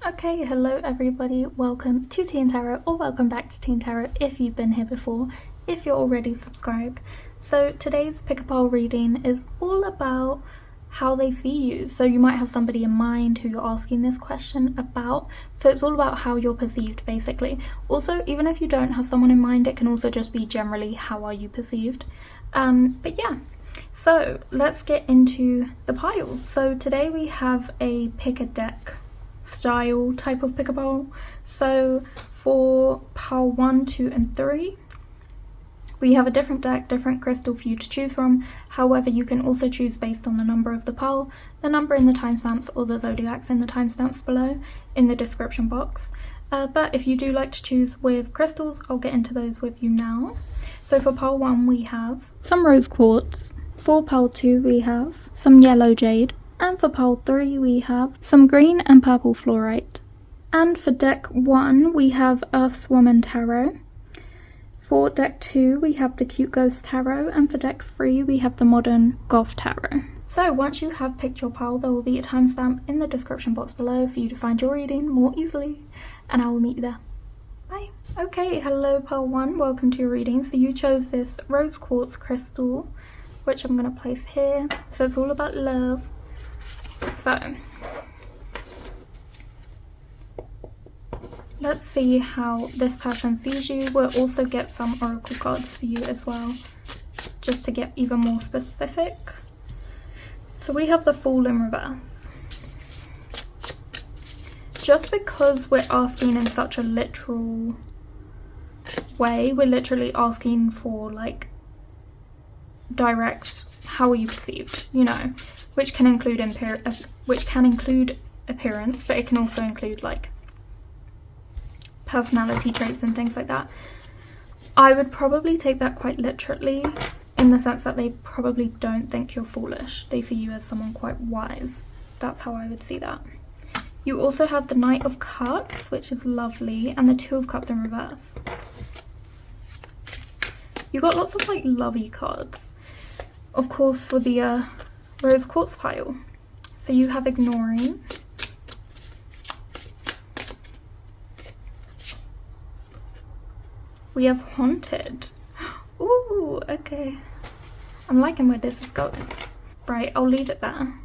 Okay, hello everybody, welcome to Teen Tarot, or welcome back to Teen Tarot if you've been here before, if you're already subscribed. So today's pick a pole reading is all about how they see you. So you might have somebody in mind who you're asking this question about, so it's all about how you're perceived basically. Also, even if you don't have someone in mind, it can also just be generally how are you perceived. But yeah, so let's get into the piles. So today we have a pick a deck style type of pick a pole. So for pile 1, 2 and 3 we have a different deck, different crystal for you to choose from. However, you can also choose based on the number of the pile, the number in the timestamps, or the zodiacs in the timestamps below in the description box. But if you do like to choose with crystals, I'll get into those with you now. So for pile 1 we have some rose quartz, for pile 2 we have some yellow jade, and for pile 3 we have some green and purple fluorite. And for deck 1 we have Earth's Woman Tarot. For deck 2 we have the Cute Ghost Tarot, and for deck 3 we have the Modern Goth Tarot. So once you have picked your pile, there will be a timestamp in the description box below for you to find your reading more easily, and I will meet you there. Bye. Okay, hello pile 1, welcome to your reading. So you chose this rose quartz crystal, which I'm going to place here. So it's all about love. So let's see how this person sees you. We'll also get some oracle cards for you as well, just to get even more specific. So we have the Fool in reverse. Just because we're asking in such a literal way, we're literally asking for like direct, how are you perceived, you know, which can include appearance, but it can also include like personality traits and things like that. I would probably take that quite literally, in the sense that they probably don't think you're foolish. They see you as someone quite wise. That's how I would see that. You also have the Knight of Cups, which is lovely, and the Two of Cups in reverse. You got lots of like lovey cards, of course, for the rose quartz pile. So you have Ignoring, we have Haunted. Ooh, okay, I'm liking where this is going. Right, I'll leave it there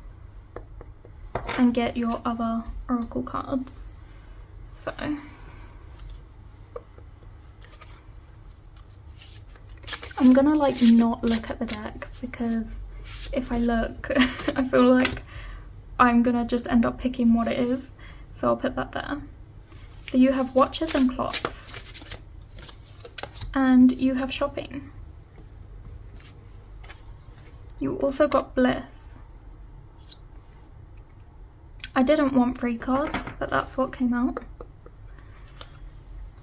and get your other oracle cards. So I'm gonna like not look at the deck, because if I look I feel like I'm gonna just end up picking what it is, so I'll put that there. So you have Watches and Clocks, and you have Shopping. You also got Bliss. I didn't want 3 cards, but that's what came out.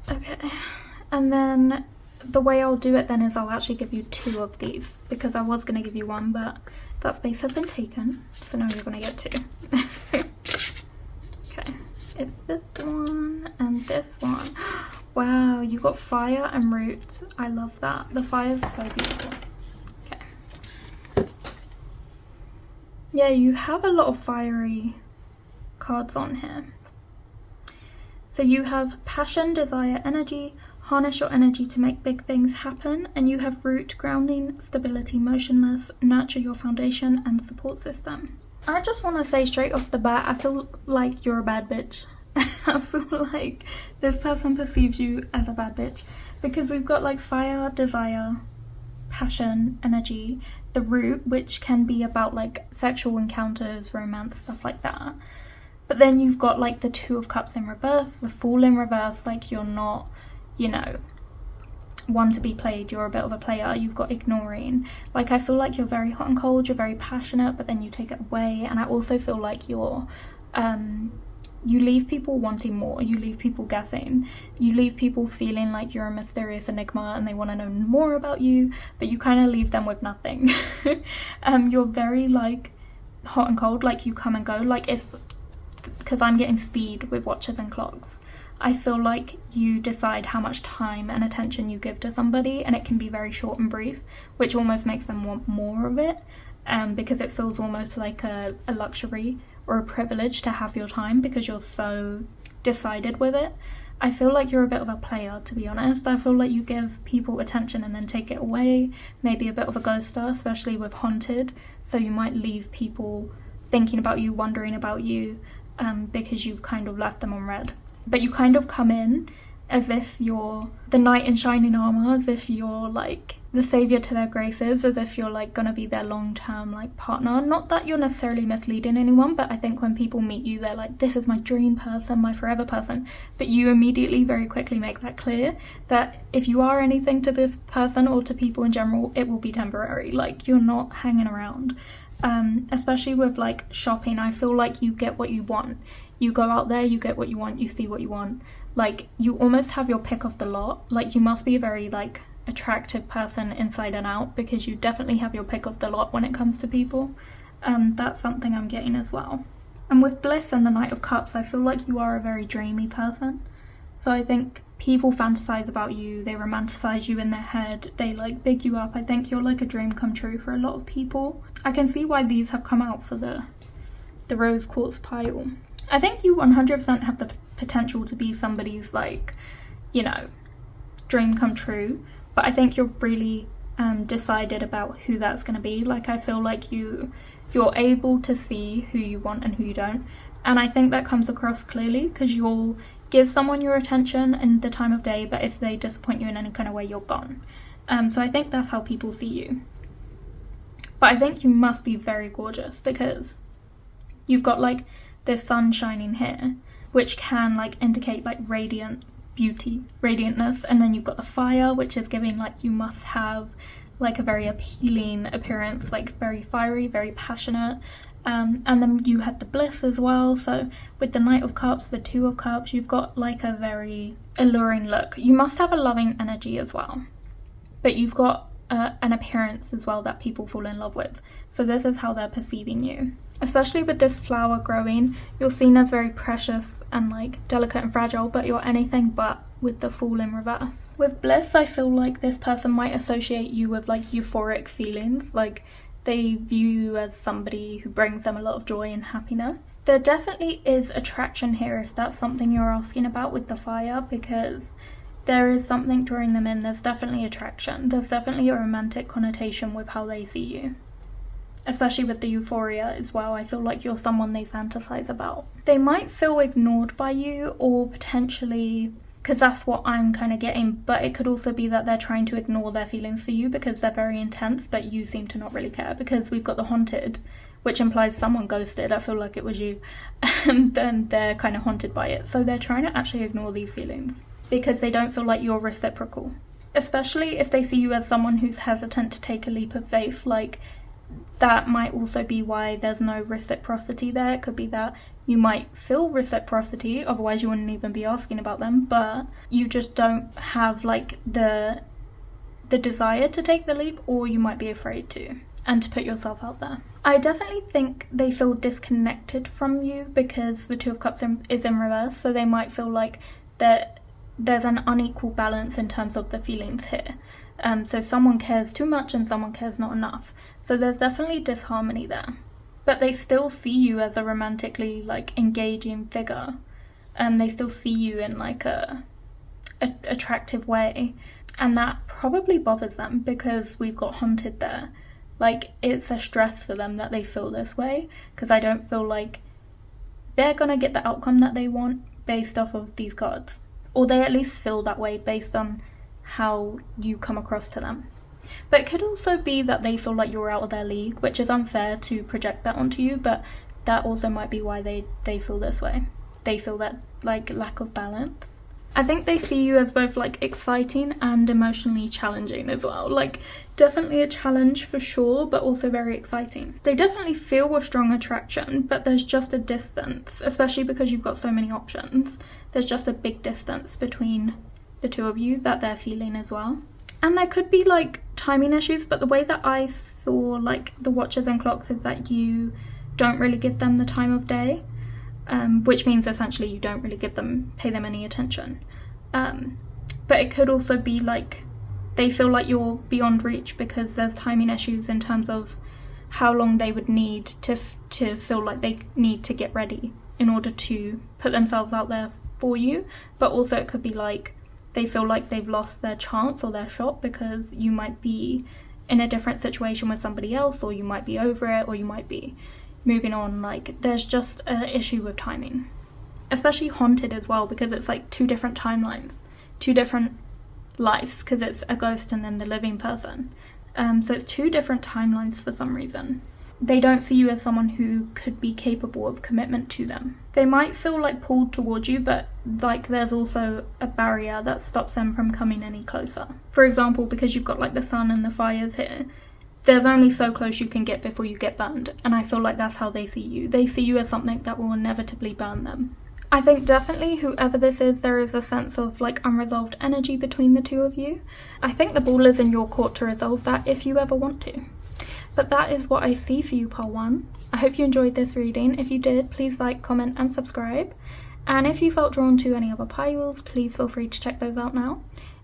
Okay, and then the way I'll do it then is I'll actually give you 2 of these, because I was going to give you 1, but that space has been taken, so now you're going to get 2. Okay, it's this one and this one. Wow, you got Fire and Root. I love that. The fire is so beautiful. Okay. Yeah, you have a lot of fiery cards on here. So you have Passion, Desire, Energy, harness your energy to make big things happen, and you have Root, grounding, stability, motionless, nurture your foundation and support system. I just want to say straight off the bat, I feel like you're a bad bitch. I feel like this person perceives you as a bad bitch, because we've got like Fire, Desire, Passion, Energy, the Root, which can be about like sexual encounters, romance, stuff like that. But then you've got like the Two of Cups in reverse, the Fool in reverse, like you're not, you know, one to be played, you're a bit of a player. You've got Ignoring. Like I feel like you're very hot and cold, you're very passionate, but then you take it away. And I also feel like you're you leave people wanting more, you leave people guessing, you leave people feeling like you're a mysterious enigma and they want to know more about you, but you kind of leave them with nothing. You're very like hot and cold, like you come and go, like it's because I'm getting speed with Watches and Clocks. I feel like you decide how much time and attention you give to somebody, and it can be very short and brief, which almost makes them want more of it, because it feels almost like a luxury or a privilege to have your time, because you're so decided with it. I feel like you're a bit of a player, to be honest. I feel like you give people attention and then take it away. Maybe a bit of a ghoster, especially with haunted. So you might leave people thinking about you, wondering about you, because you've kind of left them on red. But you kind of come in as if you're the knight in shining armor, as if you're like the savior to their graces, as if you're like gonna be their long-term like partner. Not that you're necessarily misleading anyone, but I think when people meet you, they're like, this is my dream person, my forever person. But you immediately very quickly make that clear that if you are anything to this person or to people in general, it will be temporary. Like, you're not hanging around. Especially with like shopping, I feel like you get what you want. You go out there, you get what you want, you see what you want. Like, you almost have your pick of the lot. Like, you must be a very like attractive person inside and out, because you definitely have your pick of the lot when it comes to people. That's something I'm getting as well. And with Bliss and the Knight of Cups, I feel like you are a very dreamy person. So I think people fantasize about you, they romanticize you in their head, they like big you up. I think you're like a dream come true for a lot of people. I can see why these have come out for the rose quartz pile. I think you 100% have the potential to be somebody's like, you know, dream come true. But I think you're really decided about who that's going to be. Like, I feel like you're able to see who you want and who you don't. And I think that comes across clearly, because you'll give someone your attention in the time of day, but if they disappoint you in any kind of way, you're gone. So I think that's how people see you. But I think you must be very gorgeous, because you've got like this sun shining here, which can like indicate like radiant beauty, radiantness, and then you've got the fire, which is giving like you must have like a very appealing appearance, like very fiery, very passionate. And then you had the Bliss as well. So with the Knight of Cups, the Two of Cups, you've got like a very alluring look. You must have a loving energy as well, but you've got an appearance as well that people fall in love with. So this is how they're perceiving you. Especially with this flower growing, you're seen as very precious and like delicate and fragile, but you're anything but with the Fool in reverse. With Bliss, I feel like this person might associate you with like euphoric feelings, like they view you as somebody who brings them a lot of joy and happiness. There definitely is attraction here, if that's something you're asking about with the fire, because there is something drawing them in. There's definitely attraction. There's definitely a romantic connotation with how they see you. Especially with the euphoria as well. I feel like you're someone they fantasize about. They might feel ignored by you, or potentially, because that's what I'm kind of getting, but it could also be that they're trying to ignore their feelings for you because they're very intense, but you seem to not really care, because we've got the haunted, which implies someone ghosted. I feel like it was you, and then they're kind of haunted by it. So they're trying to actually ignore these feelings because they don't feel like you're reciprocal. Especially if they see you as someone who's hesitant to take a leap of faith. Like, that might also be why there's no reciprocity there. It could be that you might feel reciprocity, otherwise you wouldn't even be asking about them, but you just don't have like the desire to take the leap, or you might be afraid to, and to put yourself out there. I definitely think they feel disconnected from you because the Two of Cups is in reverse, so they might feel like that there's an unequal balance in terms of the feelings here. So someone cares too much and someone cares not enough. So there's definitely disharmony there. But they still see you as a romantically like engaging figure. They still see you in like a attractive way. And that probably bothers them because we've got haunted there. Like, it's a stress for them that they feel this way, because I don't feel like they're gonna get the outcome that they want based off of these cards. Or they at least feel that way based on how you come across to them. But it could also be that they feel like you're out of their league, which is unfair to project that onto you, but that also might be why they feel this way. They feel that like lack of balance. I think they see you as both like exciting and emotionally challenging as well. Like, definitely a challenge for sure, but also very exciting. They definitely feel a strong attraction, but there's just a distance, especially because you've got so many options. There's just a big distance between the two of you that they're feeling as well. And there could be like timing issues, but the way that I saw like the watches and clocks is that you don't really give them the time of day, which means essentially you don't really pay them any attention. But it could also be like they feel like you're beyond reach because there's timing issues in terms of how long they would need to feel like they need to get ready in order to put themselves out there for you, but also it could be like they feel like they've lost their chance or their shot because you might be in a different situation with somebody else, or you might be over it, or you might be moving on. Like there's just an issue with timing, especially haunted as well, because it's like 2 different timelines, 2 different lives, because it's a ghost and then the living person. So it's 2 different timelines for some reason. They don't see you as someone who could be capable of commitment to them. They might feel like pulled towards you, but like there's also a barrier that stops them from coming any closer. For example, because you've got like the sun and the fires here, there's only so close you can get before you get burned, and I feel like that's how they see you. They see you as something that will inevitably burn them. I think definitely whoever this is, there is a sense of like unresolved energy between the 2 of you. I think the ball is in your court to resolve that if you ever want to. But that is what I see for you, pile 1. I hope you enjoyed this reading. If you did, please like, comment and subscribe. And if you felt drawn to any other piles, please feel free to check those out now.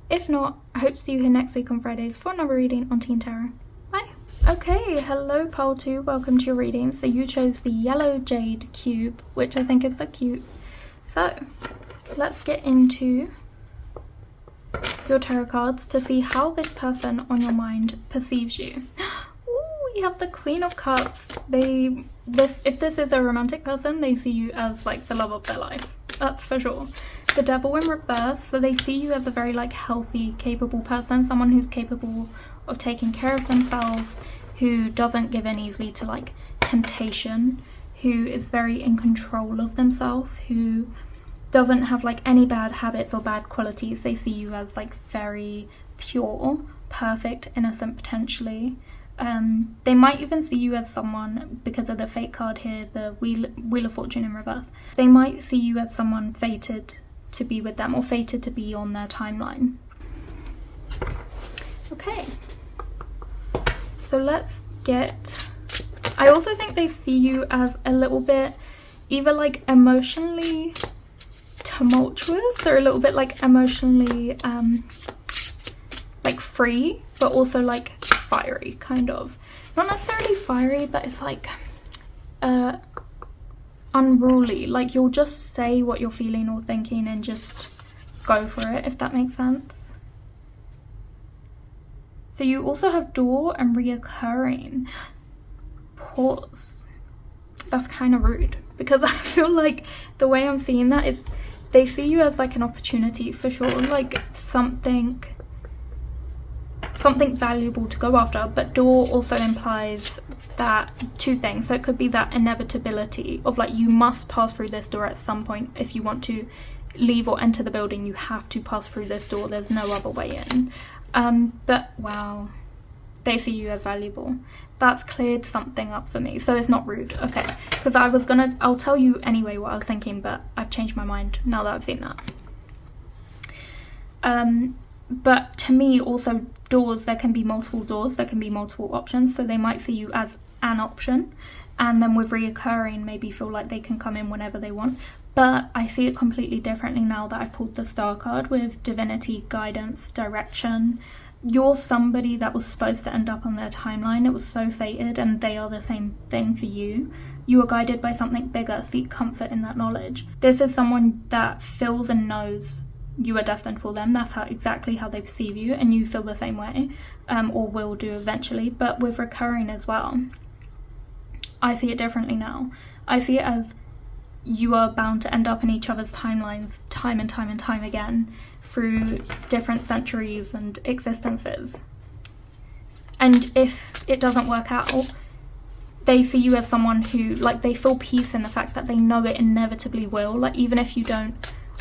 If not, I hope to see you here next week on Fridays for another reading on Teen Tarot. Bye! Okay, hello pile 2, welcome to your reading. So you chose the yellow jade cube, which I think is so cute. So, let's get into your tarot cards to see how this person on your mind perceives you. We have the Queen of Cups. If this is a romantic person, they see you as like the love of their life. That's for sure. The Devil in reverse. So they see you as a very like healthy, capable person. Someone who's capable of taking care of themselves, who doesn't give in easily to like temptation, who is very in control of themselves, who doesn't have like any bad habits or bad qualities. They see you as like very pure, perfect, innocent potentially. They might even see you as someone, because of the fate card here, the Wheel of Fortune in reverse, they might see you as someone fated to be with them or fated to be on their timeline. Okay, so let's get, I also think they see you as a little bit either like emotionally tumultuous or a little bit like emotionally like free, but also like fiery, kind of. Not necessarily fiery, but it's like unruly. Like you'll just say what you're feeling or thinking and just go for it, if that makes sense. So you also have door and reoccurring. Pause. That's kind of rude, because I feel like the way I'm seeing that is they see you as like an opportunity for sure, like something valuable to go after. But door also implies that 2 things. So it could be that inevitability of like you must pass through this door at some point. If you want to leave or enter the building, you have to pass through this door. There's no other way in. But wow, they see you as valuable. That's cleared something up for me, so it's not rude. Okay, because I'll tell you anyway what I was thinking, but I've changed my mind now that I've seen that. But to me also, doors, there can be multiple doors, there can be multiple options, so they might see you as an option, and then with reoccurring maybe feel like they can come in whenever they want. But I see it completely differently now that I pulled the Star card with divinity, guidance, direction. You're somebody that was supposed to end up on their timeline. It was so fated, and they are the same thing for you. You are guided by something bigger. Seek comfort in that knowledge. This is someone that feels and knows you are destined for them. That's exactly how they perceive you, and you feel the same way, or will do eventually. But with recurring as well, I see it differently now. I see it as you are bound to end up in each other's timelines time and time and time again through different centuries and existences. And if it doesn't work out, they see you as someone who, like, they feel peace in the fact that they know it inevitably will. Like, even if you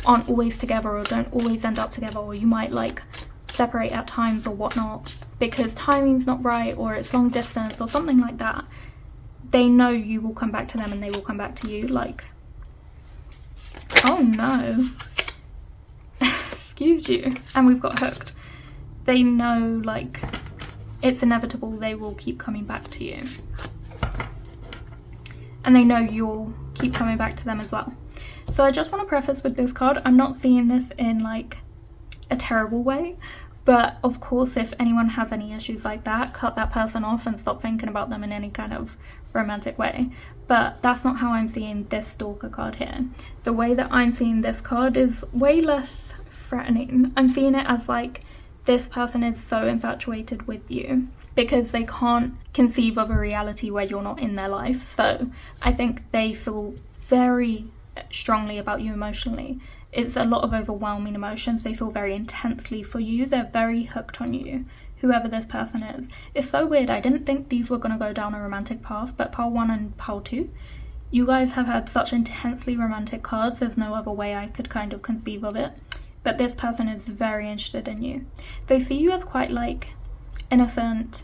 aren't always together or don't always end up together, or you might like separate at times or whatnot because timing's not right or it's long distance or something like that, they know you will come back to them and they will come back to you. Like, oh no, excuse you, and we've got hooked. They know, like, it's inevitable, they will keep coming back to you, and they know you'll keep coming back to them as well. So I just want to preface with this card, I'm not seeing this in like a terrible way, but of course if anyone has any issues like that, cut that person off and stop thinking about them in any kind of romantic way. But that's not how I'm seeing this stalker card here. The way that I'm seeing this card is way less threatening. I'm seeing it as like, this person is so infatuated with you because they can't conceive of a reality where you're not in their life. So I think they feel very strongly about you emotionally. It's a lot of overwhelming emotions. They feel very intensely for you. They're very hooked on you, whoever this person is. It's so weird. I didn't think these were going to go down a romantic path, but pile 1 and pile 2, you guys have had such intensely romantic cards. There's no other way I could kind of conceive of it. But this person is very interested in you. They see you as quite like innocent,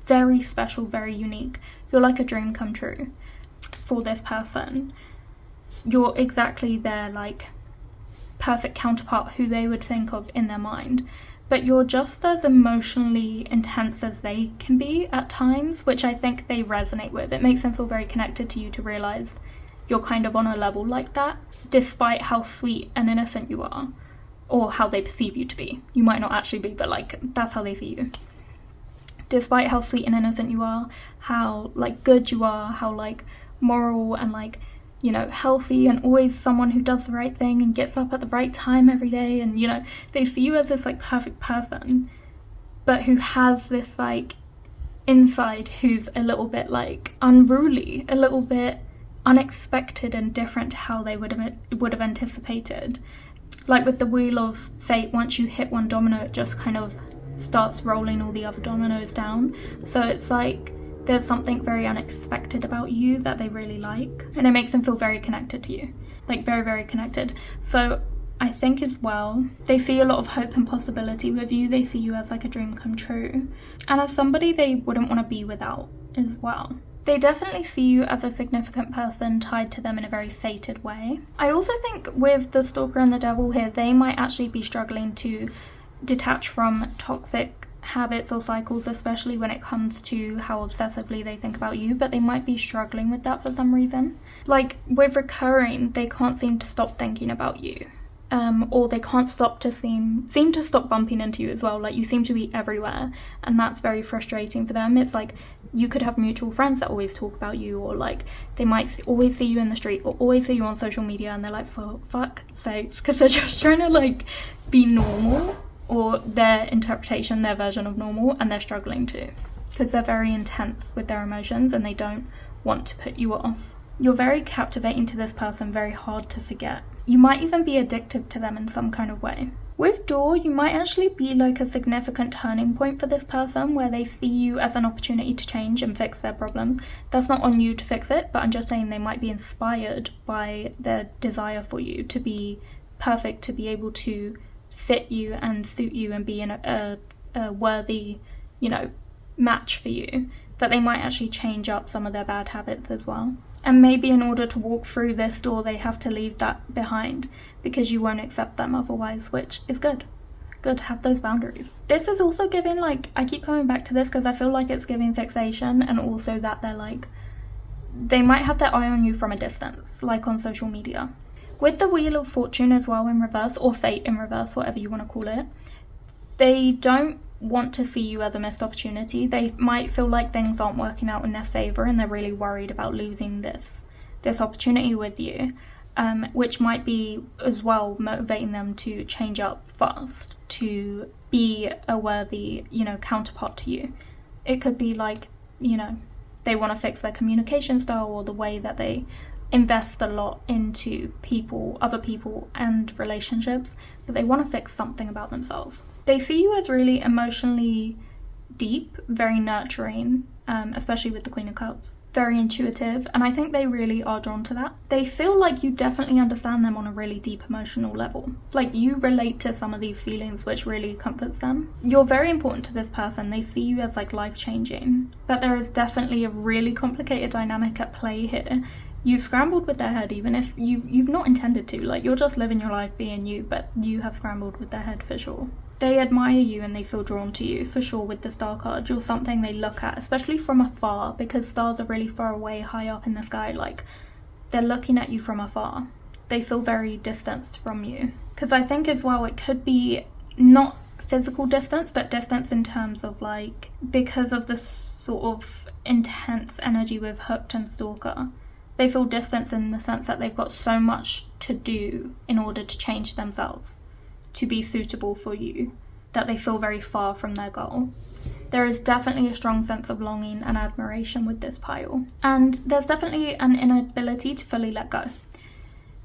very special, very unique. You're like a dream come true for this person. You're exactly their like perfect counterpart, who they would think of in their mind. But you're just as emotionally intense as they can be at times, which I think they resonate with. It makes them feel very connected to you to realise you're kind of on a level like that, despite how sweet and innocent you are, or how they perceive you to be. You might not actually be, but like, that's how they see you. Despite how sweet and innocent you are, how like good you are, how like moral and like, you know, healthy, and always someone who does the right thing and gets up at the right time every day, and you know, they see you as this like perfect person, but who has this like inside who's a little bit like unruly, a little bit unexpected and different to how they would have anticipated. Like with the wheel of fate, once you hit one domino, it just kind of starts rolling all the other dominoes down. So it's like there's something very unexpected about you that they really like, and it makes them feel very connected to you, like very, very connected. So I think as well, they see a lot of hope and possibility with you. They see you as like a dream come true, and as somebody they wouldn't want to be without as well. They definitely see you as a significant person tied to them in a very fated way. I also think with the stalker and the devil here, they might actually be struggling to detach from toxic habits or cycles, especially when it comes to how obsessively they think about you, but they might be struggling with that for some reason. Like with recurring, they can't seem to stop thinking about you, or they can't stop to seem to stop bumping into you as well. Like you seem to be everywhere, and that's very frustrating for them. It's like you could have mutual friends that always talk about you, or like they might always see you in the street or always see you on social media, and they're like, for fuck's sake, because they're just trying to like be normal, or their interpretation, their version of normal, and they're struggling to, because they're very intense with their emotions and they don't want to put you off. You're very captivating to this person, very hard to forget. You might even be addicted to them in some kind of way. With Door, you might actually be like a significant turning point for this person, where they see you as an opportunity to change and fix their problems. That's not on you to fix it, but I'm just saying they might be inspired by their desire for you to be perfect, to be able to fit you and suit you and be in a worthy, you know, match for you, that they might actually change up some of their bad habits as well. And maybe in order to walk through this door, they have to leave that behind because you won't accept them otherwise, which is good. Good, have those boundaries. This is also giving, like, I keep coming back to this because I feel like it's giving fixation, and also that they're like, they might have their eye on you from a distance, like on social media. With the Wheel of Fortune as well in reverse, or Fate in reverse, whatever you want to call it, they don't want to see you as a missed opportunity. They might feel like things aren't working out in their favour, and they're really worried about losing this opportunity with you, which might be as well motivating them to change up fast, to be a worthy, you know, counterpart to you. It could be like, you know, they want to fix their communication style or the way that they invest a lot into people, other people and relationships, but they want to fix something about themselves. They see you as really emotionally deep, very nurturing, especially with the Queen of Cups, very intuitive, and I think they really are drawn to that. They feel like you definitely understand them on a really deep emotional level. Like you relate to some of these feelings, which really comforts them. You're very important to this person. They see you as like life-changing, but there is definitely a really complicated dynamic at play here. You've scrambled with their head, even if you've not intended to. Like, you're just living your life being you, but you have scrambled with their head for sure. They admire you and they feel drawn to you, for sure, with the star card. You're something they look at, especially from afar, because stars are really far away, high up in the sky. Like, they're looking at you from afar. They feel very distanced from you. Because I think as well, it could be not physical distance, but distance in terms of like, because of the sort of intense energy with hooked and stalker. They feel distance in the sense that they've got so much to do in order to change themselves to be suitable for you, that they feel very far from their goal. There is definitely a strong sense of longing and admiration with this pile. And there's definitely an inability to fully let go.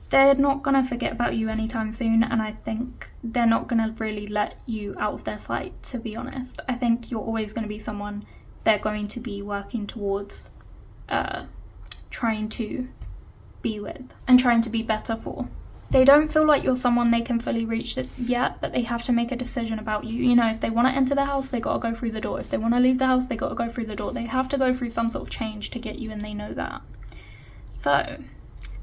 They're not going to forget about you anytime soon, and I think they're not going to really let you out of their sight, to be honest. I think you're always going to be someone they're going to be working towards trying to be with and trying to be better for. They don't feel like you're someone they can fully reach yet, but they have to make a decision about you. You know, if they want to enter the house, they got to go through the door. If they want to leave the house, they got to go through the door. They have to go through some sort of change to get you, and they know that. So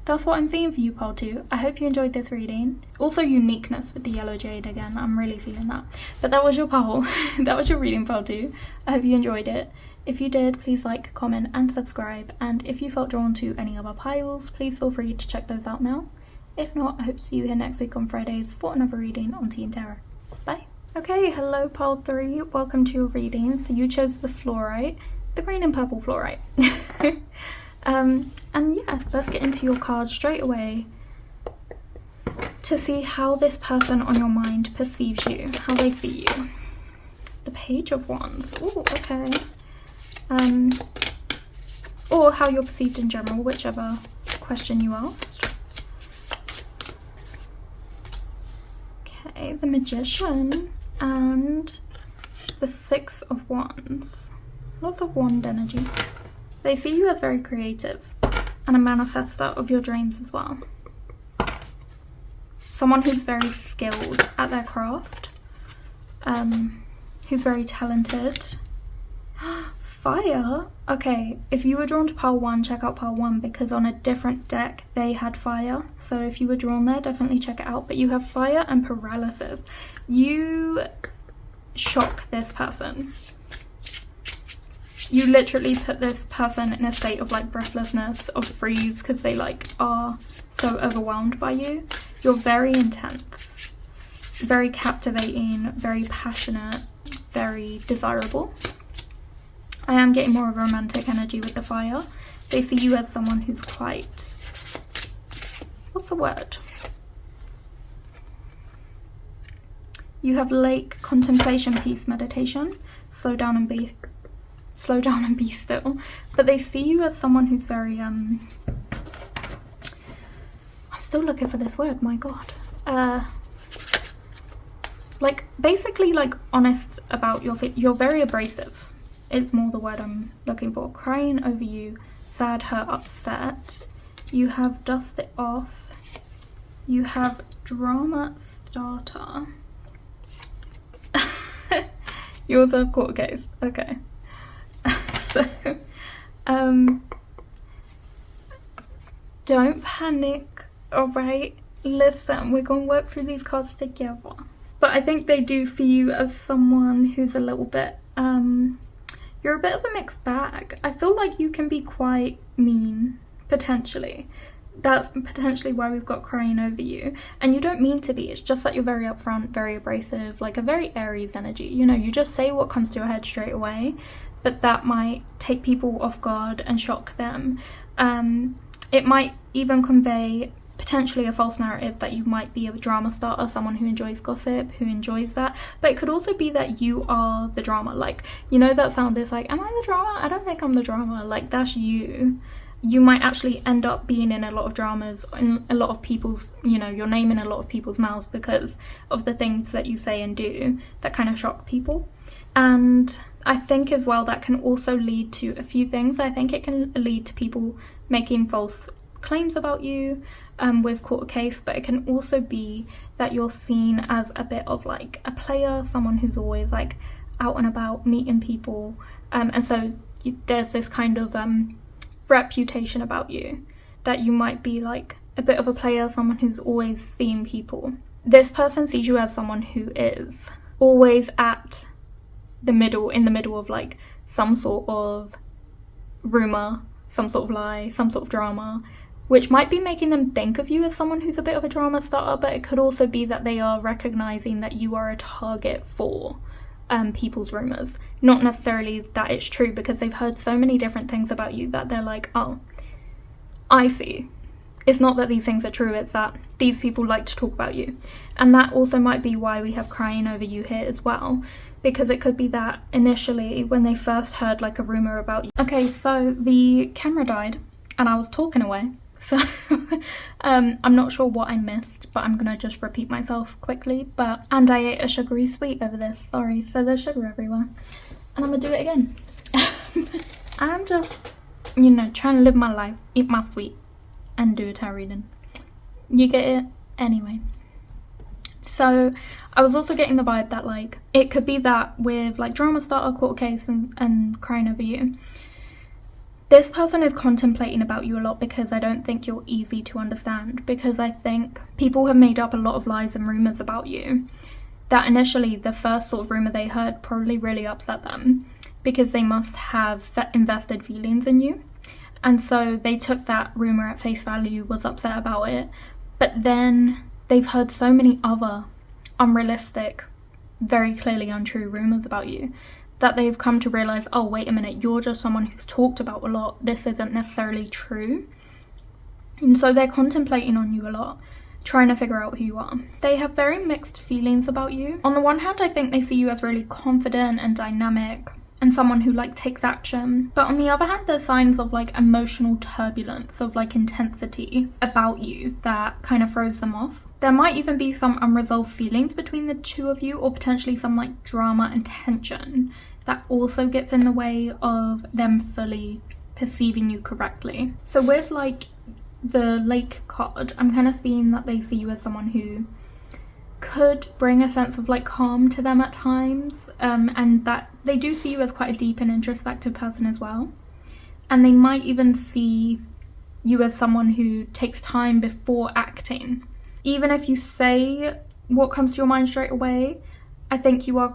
that's what I'm seeing for you, pile 2. I hope you enjoyed this reading. Also uniqueness with the yellow jade again. I'm really feeling that. But that was your pile. That was your reading, pile 2. I hope you enjoyed it. If you did, please like, comment and subscribe. And if you felt drawn to any other piles, please feel free to check those out now. If not, I hope to see you here next week on Fridays for another reading on Tea and Tarot. Bye. Okay, hello pile 3. Welcome to your reading. So you chose the fluorite, the green and purple fluorite. And yeah, let's get into your card straight away to see how this person on your mind perceives you, how they see you. The Page of Wands. Oh, okay. Or how you're perceived in general, whichever question you asked. Okay, the Magician and the Six of Wands. Lots of wand energy. They see you as very creative and a manifester of your dreams as well. Someone who's very skilled at their craft, who's very talented. Fire? Okay, if you were drawn to pile 1, check out pile 1, because on a different deck they had fire. So if you were drawn there, definitely check it out. But you have fire and paralysis. You shock this person. You literally put this person in a state of like breathlessness, of freeze, because they like are so overwhelmed by you. You're very intense, very captivating, very passionate, very desirable. I am getting more of a romantic energy with the fire. They see you as someone who's quite, what's the word? You have lake, contemplation, peace, meditation. Slow down and be still. But they see you as someone who's very I'm still looking for this word, my god. Like basically like honest about you're very abrasive. It's more the word I'm looking for. Crying over you, sad, hurt, upset. You have dust it off. You have drama starter. You also have court case. Okay. So, don't panic, alright? Listen, we're gonna work through these cards together. But I think they do see you as someone who's a little bit, you're a bit of a mixed bag. I feel like you can be quite mean, potentially. That's potentially why we've got crying over you. And you don't mean to be, it's just that you're very upfront, very abrasive, like a very Aries energy. You know, you just say what comes to your head straight away, but that might take people off guard and shock them. It might even convey potentially a false narrative that you might be a drama starter, someone who enjoys gossip, who enjoys that. But it could also be that you are the drama. Like, you know that sound is like, am I the drama? I don't think I'm the drama. Like, that's you. You might actually end up being in a lot of dramas, in a lot of people's, you know, your name in a lot of people's mouths because of the things that you say and do that kind of shock people. And I think as well that can also lead to a few things. I think it can lead to people making false claims about you with court case, but it can also be that you're seen as a bit of like a player, someone who's always like out and about meeting people, and so there's this kind of reputation about you that you might be like a bit of a player, someone who's always seeing people. This person sees you as someone who is always at in the middle of like some sort of rumor, some sort of lie, some sort of drama, which might be making them think of you as someone who's a bit of a drama starter, but it could also be that they are recognizing that you are a target for people's rumours. Not necessarily that it's true, because they've heard so many different things about you that they're like, oh, I see. It's not that these things are true, it's that these people like to talk about you. And that also might be why we have crying over you here as well, because it could be that initially when they first heard like a rumour about you. Okay, so the camera died and I was talking away. So I'm not sure what I missed, but I'm gonna just repeat myself quickly. And I ate a sugary sweet over this, sorry, so there's sugar everywhere. And I'm gonna do it again. I'm just, you know, trying to live my life, eat my sweet, and do a tarot reading. You get it? Anyway. So I was also getting the vibe that like, it could be that with like drama starter, court case, and crying over you, this person is contemplating about you a lot, because I don't think you're easy to understand, because I think people have made up a lot of lies and rumours about you that initially the first sort of rumour they heard probably really upset them, because they must have invested feelings in you, and so they took that rumour at face value, was upset about it, but then they've heard so many other unrealistic, very clearly untrue rumours about you, that they've come to realise, oh wait a minute, you're just someone who's talked about a lot, this isn't necessarily true. And so they're contemplating on you a lot, trying to figure out who you are. They have very mixed feelings about you. On the one hand, I think they see you as really confident and dynamic and someone who like takes action, but on the other hand, there's signs of like emotional turbulence, of like intensity about you that kind of throws them off. There might even be some unresolved feelings between the two of you, or potentially some like drama and tension that also gets in the way of them fully perceiving you correctly. So with like the Lake card, I'm kind of seeing that they see you as someone who could bring a sense of like calm to them at times, and that they do see you as quite a deep and introspective person as well. And they might even see you as someone who takes time before acting. Even if you say what comes to your mind straight away, I think you are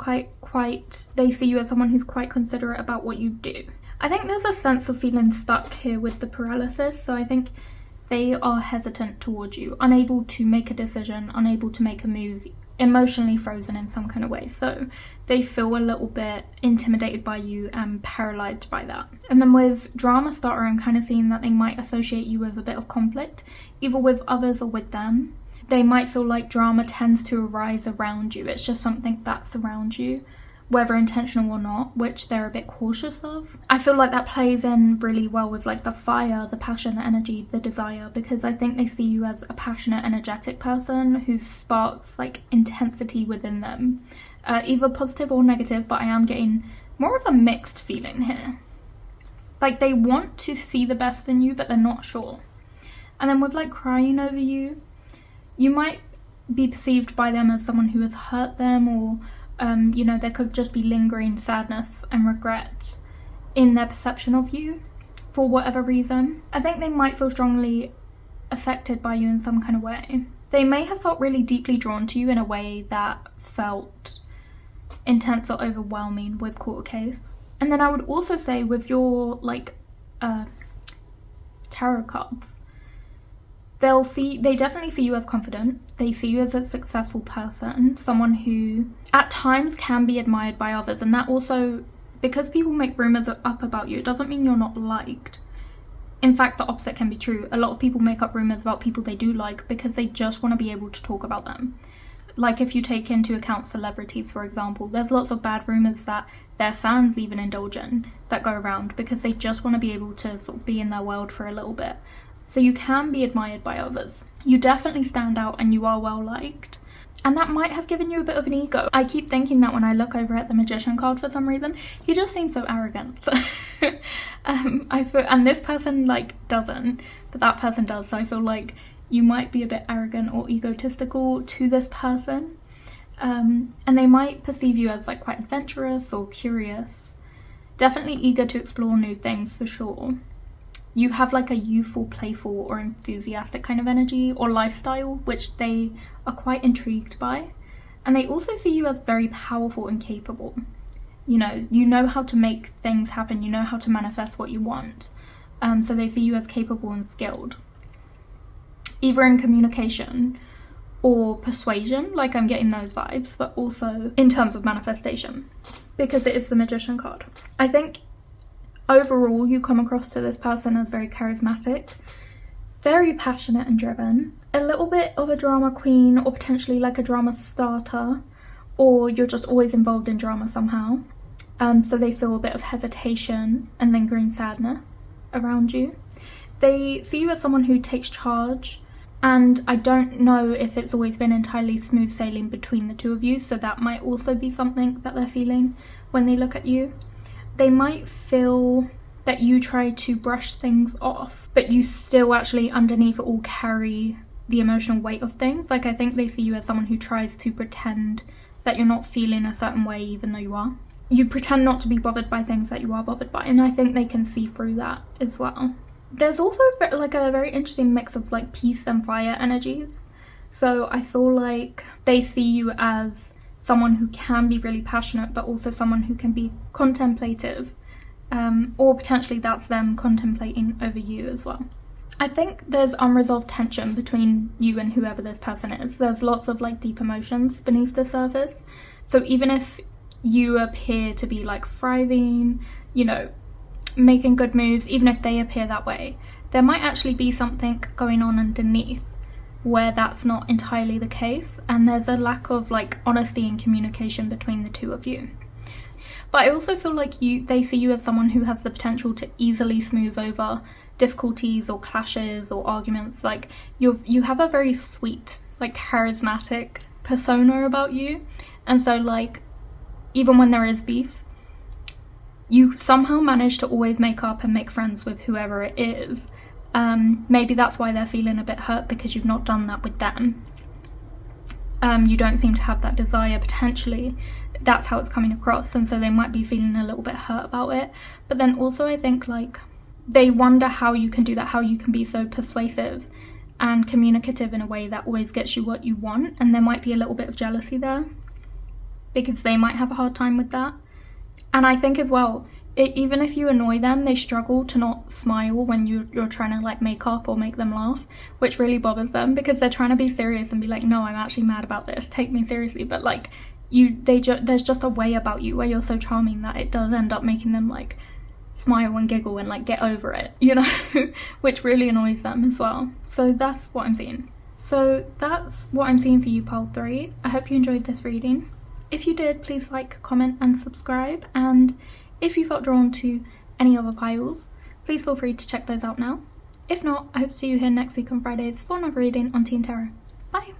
they see you as someone who's quite considerate about what you do. I think there's a sense of feeling stuck here with the paralysis, so I think they are hesitant towards you, unable to make a decision, unable to make a move, emotionally frozen in some kind of way. So they feel a little bit intimidated by you and paralysed by that. And then with drama starter, I'm kind of seeing that they might associate you with a bit of conflict, either with others or with them. They might feel like drama tends to arise around you. It's just something that's around you, whether intentional or not, which they're a bit cautious of. I feel like that plays in really well with like the fire, the passion, the energy, the desire, because I think they see you as a passionate, energetic person who sparks like intensity within them, either positive or negative, but I am getting more of a mixed feeling here. Like they want to see the best in you, but they're not sure. And then with like crying over you, you might be perceived by them as someone who has hurt them, or you know, there could just be lingering sadness and regret in their perception of you for whatever reason. I think they might feel strongly affected by you in some kind of way. They may have felt really deeply drawn to you in a way that felt intense or overwhelming with court case. And then I would also say with your like tarot cards, they definitely see you as confident. They see you as a successful person, someone who at times can be admired by others. And that also, because people make rumours up about you, it doesn't mean you're not liked. In fact, the opposite can be true. A lot of people make up rumours about people they do like because they just want to be able to talk about them. Like if you take into account celebrities, for example, there's lots of bad rumours that their fans even indulge in that go around because they just want to be able to sort of be in their world for a little bit. So you can be admired by others. You definitely stand out and you are well liked. And that might have given you a bit of an ego. I keep thinking that when I look over at the Magician card for some reason, he just seems so arrogant. I feel, and this person like doesn't, but that person does. So I feel like you might be a bit arrogant or egotistical to this person. And they might perceive you as like quite adventurous or curious. Definitely eager to explore new things for sure. You have like a youthful, playful or enthusiastic kind of energy or lifestyle, which they are quite intrigued by. And they also see you as very powerful and capable. You know how to make things happen. You know how to manifest what you want. So they see you as capable and skilled, either in communication or persuasion, like I'm getting those vibes, but also in terms of manifestation, because it is the Magician card. I think overall you come across to this person as very charismatic, very passionate and driven, a little bit of a drama queen, or potentially like a drama starter, or you're just always involved in drama somehow. So they feel a bit of hesitation and lingering sadness around you. They see you as someone who takes charge, and I don't know if it's always been entirely smooth sailing between the two of you, so that might also be something that they're feeling when they look at you. They might feel that you try to brush things off, but you still actually underneath it all carry the emotional weight of things. Like, I think they see you as someone who tries to pretend that you're not feeling a certain way even though you are. You pretend not to be bothered by things that you are bothered by, and I think they can see through that as well. There's also like a very interesting mix of like peace and fire energies. So I feel like they see you as someone who can be really passionate, but also someone who can be contemplative, or potentially that's them contemplating over you as well. I think there's unresolved tension between you and whoever this person is. There's lots of like deep emotions beneath the surface. So even if you appear to be like thriving, you know, making good moves, even if they appear that way, there might actually be something going on underneath where that's not entirely the case, and there's a lack of like honesty and communication between the two of you. But I also feel like they see you as someone who has the potential to easily smooth over difficulties or clashes or arguments. Like you have a very sweet, like charismatic persona about you, and so like even when there is beef, you somehow manage to always make up and make friends with whoever it is. Maybe that's why they're feeling a bit hurt, because you've not done that with them. You don't seem to have that desire, potentially. That's how it's coming across, and so they might be feeling a little bit hurt about it. But then also I think like they wonder how you can do that, how you can be so persuasive and communicative in a way that always gets you what you want, and there might be a little bit of jealousy there, because they might have a hard time with that. And I think as well, even if you annoy them, they struggle to not smile when you're trying to like make up or make them laugh, which really bothers them, because they're trying to be serious and be like, no, I'm actually mad about this, take me seriously. But like there's just a way about you where you're so charming that it does end up making them like smile and giggle and like get over it, you know, which really annoys them as well. So that's what I'm seeing. So that's what I'm seeing for you, pile 3. I hope you enjoyed this reading. If you did, please like, comment and subscribe, and if you felt drawn to any other piles, please feel free to check those out now. If not, I hope to see you here next week on Fridays for another reading on Teen Tarot. Bye!